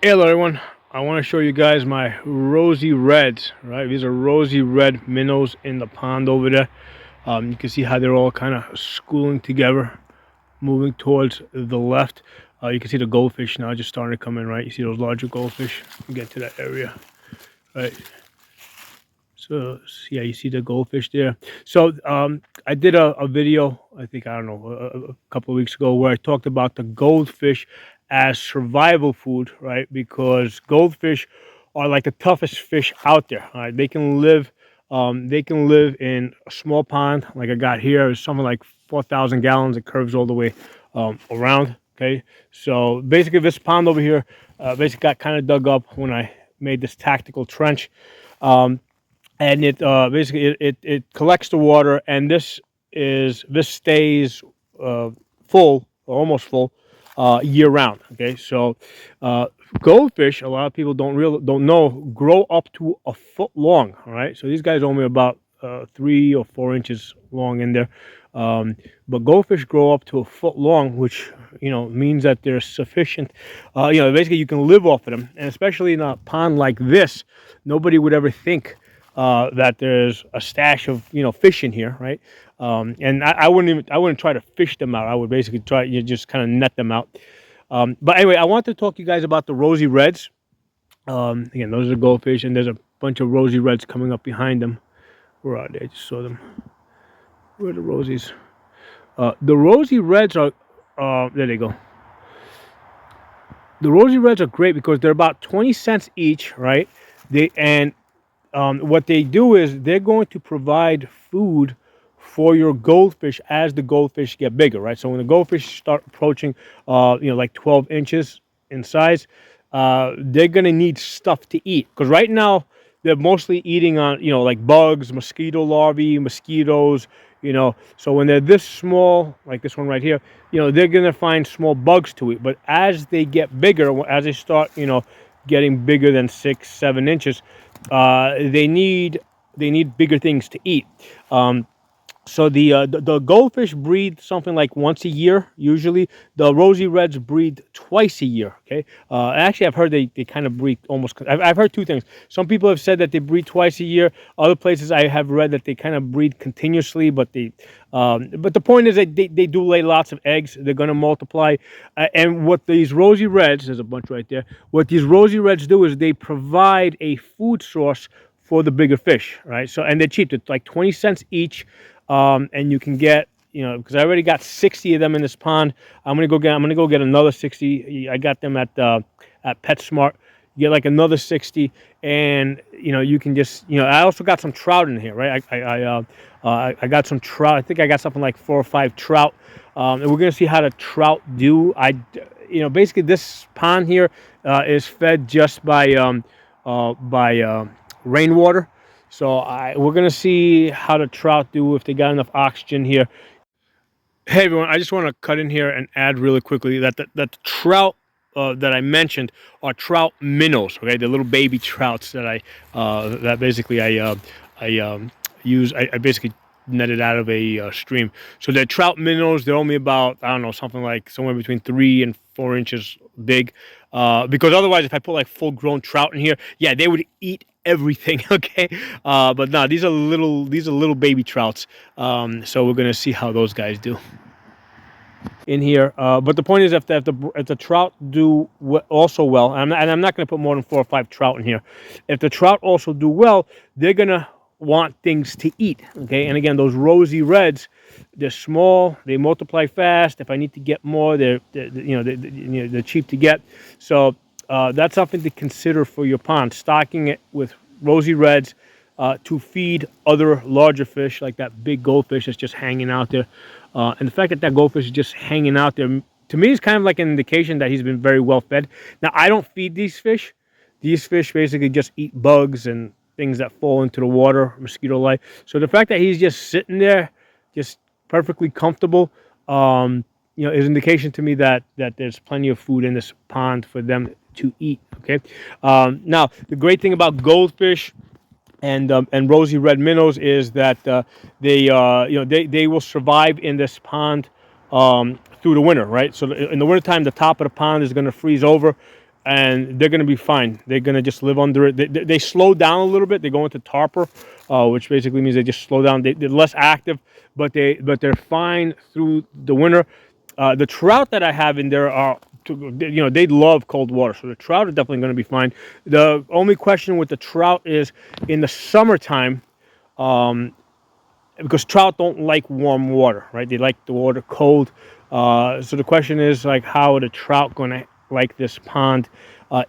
Hey, hello everyone. I want to show you guys my Rosy Reds, right? These are Rosy Red Minnows in the pond over there. You can see how they're all kind of schooling together, moving towards the left. You can see the goldfish now just starting to come in, right? You see those larger goldfish? Get to that area, right? So yeah, you see the goldfish there. So I did a video, I think, I don't know, a couple of weeks ago, where I talked about the goldfish as survival food, right? Because goldfish are like the toughest fish out there. Right? They can live in a small pond like I got here. It's something like 4,000 gallons. It curves all the way around. Okay, so basically this pond over here basically got kind of dug up when I made this tactical trench. And it basically it collects the water, and this stays full or almost full year round. Okay, so uh, goldfish, a lot of people don't know, grow up to a foot long. All right, so these guys are only about 3 or 4 inches long in there, um, but goldfish grow up to a foot long, which means that there's sufficient. Basically you can live off of them, and especially in a pond like this, nobody would ever think that there's a stash of fish in here, right? And I wouldn't try to fish them out. I would basically try just kind of net them out. But anyway, I want to talk to you guys about the Rosy Reds. Again, those are goldfish, and there's a bunch of Rosy Reds coming up behind them. Where are they? I just saw them. Where are the Rosies? The Rosy Reds are. There they go. The Rosy Reds are great because they're about 20 cents each, right? What they do is they're going to provide food for your goldfish as the goldfish get bigger, right? So when the goldfish start approaching, like 12 inches in size, they're gonna need stuff to eat. Because right now they're mostly eating on, like bugs, mosquito larvae, mosquitoes. So when they're this small, like this one right here, they're gonna find small bugs to eat. But as they get bigger, as they start, getting bigger than 6, 7 inches, they need bigger things to eat. So the goldfish breed something like once a year. Usually, the Rosy Reds breed twice a year. Okay. Actually, I've heard they kind of breed almost. I've heard two things. Some people have said that they breed twice a year. Other places I have read that they kind of breed continuously. But the point is that they do lay lots of eggs. They're going to multiply. And what these Rosy Reds, there's a bunch right there. What these Rosy Reds do is they provide a food source for the bigger fish, right? So, and they're cheap. It's like 20 cents each. And you can get, because I already got 60 of them in this pond. I'm gonna go get another 60. I got them at PetSmart. You get like another 60, and you can just, I also got some trout in here, right? I got some trout. I think I got something like 4 or 5 trout, and we're gonna see how the trout do. Basically this pond here is fed just by rainwater. So we're gonna see how the trout do, if they got enough oxygen here. Hey everyone, I just want to cut in here and add really quickly that the trout that I mentioned are trout minnows. Okay, they're little baby trouts that basically I use. I basically netted out of a stream. So they're trout minnows. They're only about, I don't know, something like somewhere between 3 and 4 inches big. Because otherwise, if I put like full grown trout in here, yeah, they would eat everything. Okay, but no, these are little baby trouts. So we're gonna see how those guys do in here. But the point is, if the trout do also well, and I'm not going to put more than 4 or 5 trout in here. If the trout also do well, they're going to want things to eat. Okay, and again, those Rosy Reds, they're small, they multiply fast. If I need to get more, they're cheap to get. So that's something to consider for your pond. Stocking it with Rosy Reds. To feed other larger fish, like that big goldfish that's just hanging out there. And the fact that goldfish is just hanging out there, to me, is kind of like an indication that he's been very well fed. Now, I don't feed these fish. These fish basically just eat bugs and things that fall into the water, mosquito life. So the fact that he's just sitting there, just perfectly comfortable, is indication to me that there's plenty of food in this pond for them to eat. Okay. Now, the great thing about goldfish and Rosy Red Minnows is that they will survive in this pond through the winter, right? So in the wintertime, the top of the pond is going to freeze over, and they're going to be fine. They're going to just live under it. They slow down a little bit. They go into torpor, which basically means they just slow down. They're less active, but they're fine through the winter. The trout that I have in there are, they love cold water, so the trout are definitely going to be fine. The only question with the trout is in the summertime, because trout don't like warm water, right? They like the water cold. So the question is, like, how are the trout going to like this pond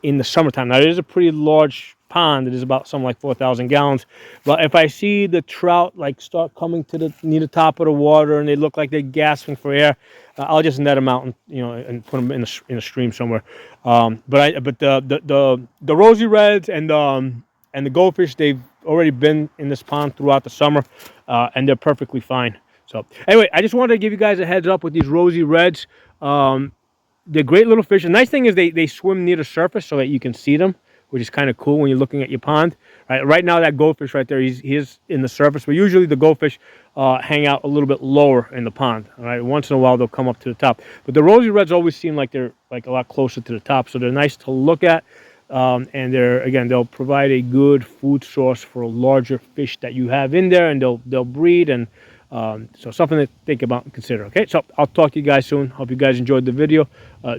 in the summertime? Now, it is a pretty large pond. It is about something like 4,000 gallons. But if I see the trout like start coming to the near the top of the water and they look like they're gasping for air, I'll just net them out and and put them in a stream somewhere. But the Rosy Reds and the goldfish, they've already been in this pond throughout the summer, and they're perfectly fine. So anyway, I just wanted to give you guys a heads up with these Rosy Reds. They're great little fish. The nice thing is they swim near the surface so that you can see them, which is kind of cool when you're looking at your pond. Right now, that goldfish right there, he is in the surface, but usually the goldfish hang out a little bit lower in the pond. All right, once in a while they'll come up to the top, but the Rosy Reds always seem like they're like a lot closer to the top, so they're nice to look at. And they'll provide a good food source for larger fish that you have in there, and they'll breed, and so something to think about and consider. Okay, so I'll talk to you guys soon. Hope you guys enjoyed the video.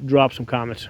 Drop some comments.